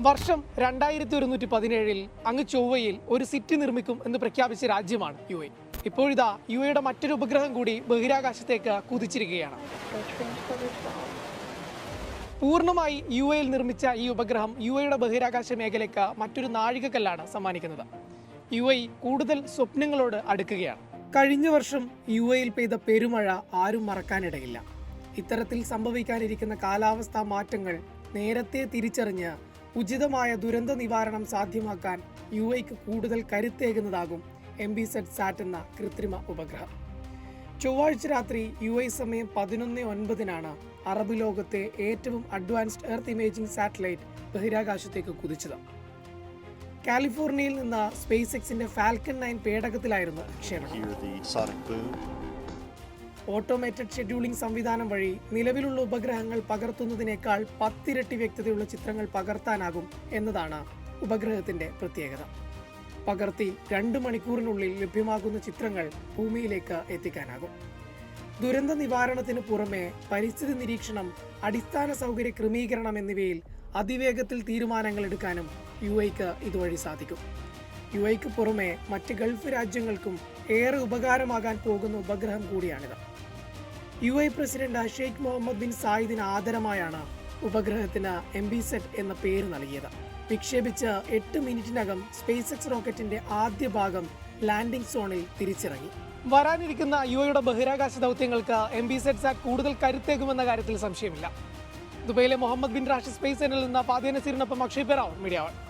വർഷം 2117 അങ്ങ് ചൊവ്വയിൽ ഒരു സിറ്റി നിർമ്മിക്കും എന്ന് പ്രഖ്യാപിച്ച രാജ്യമാണ് യു എ. ഇപ്പോഴിതാ യു എയുടെ മറ്റൊരു ഉപഗ്രഹം കൂടി ബഹിരാകാശത്തേക്ക് കുതിച്ചിരിക്കുകയാണ്. പൂർണ്ണമായി യു എയിൽ നിർമ്മിച്ച ഈ ഉപഗ്രഹം യു എയുടെ ബഹിരാകാശ മേഖലയ്ക്ക് മറ്റൊരു നാഴികക്കല്ലാണ് സമ്മാനിക്കുന്നത്. യു എ കൂടുതൽ സ്വപ്നങ്ങളോട് അടുക്കുകയാണ്. കഴിഞ്ഞ വർഷം യു എയിൽ പെയ്ത പെരുമഴ ആരും മറക്കാനിടയില്ല. ഇത്തരത്തിൽ സംഭവിക്കാനിരിക്കുന്ന കാലാവസ്ഥാ മാറ്റങ്ങൾ നേരത്തെ തിരിച്ചറിഞ്ഞ് ഉചിതമായ ദുരന്ത നിവാരണം സാധ്യമാക്കാൻ യു എക്ക് കൂടുതൽ കരുത്തേകുന്നതാകും MBSat എന്ന കൃത്രിമ ഉപഗ്രഹം. ചൊവ്വാഴ്ച രാത്രി യു എ സമയം 11:09 അറബ് ലോകത്തെ ഏറ്റവും അഡ്വാൻസ്ഡ് എർത്ത് ഇമേജിംഗ് സാറ്റലൈറ്റ് ബഹിരാകാശത്തേക്ക് കുതിച്ചത്. കാലിഫോർണിയയിൽ നിന്ന് സ്പേസ് എക്സിന്റെ ഫാൽക്കൺ 9 പേടകത്തിലായിരുന്നു വിക്ഷേപണം. ഓട്ടോമേറ്റഡ് ഷെഡ്യൂളിംഗ് സംവിധാനം വഴി നിലവിലുള്ള ഉപഗ്രഹങ്ങൾ പകർത്തുന്നതിനേക്കാൾ 10 ഇരട്ടി വ്യക്തതയുള്ള ചിത്രങ്ങൾ പകർത്താനാകും എന്നതാണ് ഉപഗ്രഹത്തിന്റെ പ്രത്യേകത. പകർത്തി 2 മണിക്കൂറിനുള്ളിൽ ലഭ്യമാകുന്ന ചിത്രങ്ങൾ ഭൂമിയിലേക്ക് എത്തിക്കാനാകും. ദുരന്ത നിവാരണത്തിന് പുറമെ പരിസ്ഥിതി നിരീക്ഷണം, അടിസ്ഥാന സൗകര്യ ക്രമീകരണം എന്നിവയിൽ അതിവേഗത്തിൽ തീരുമാനങ്ങൾ എടുക്കാനും യു എക്ക് ഇതുവഴി സാധിക്കും. യു എക്ക് പുറമെ മറ്റ് ഗൾഫ് രാജ്യങ്ങൾക്കും ഏറെ ഉപകാരമാകാൻ പോകുന്ന ഉപഗ്രഹം കൂടിയാണിത്. U A president Sheikh Mohammed bin സായിദിന് ആദരമായാണ് ഉപഗ്രഹത്തിന് MBSat എന്ന പേര് നൽകിയത്. വിക്ഷേപിച്ച് 8 മിനിറ്റിനകം സ്പേസ് എക്സ് റോക്കറ്റിന്റെ ആദ്യ ഭാഗം ലാൻഡിംഗ് സോണിൽ തിരിച്ചിറങ്ങി. വരാനിരിക്കുന്ന യു എയുടെ ബഹിരാകാശ ദൗത്യങ്ങൾക്ക് MBSat കൂടുതൽ കരുത്തേകുമെന്ന കാര്യത്തിൽ സംശയമില്ല. ദുബൈയിലെ മുഹമ്മദ് ബിൻ റാഷിദ് സ്പേസ് സെന്ററിൽ നിന്ന് ഫാദിയ നസീറിനൊപ്പം അക്ഷയ് പെരാവ്, മീഡിയ 1.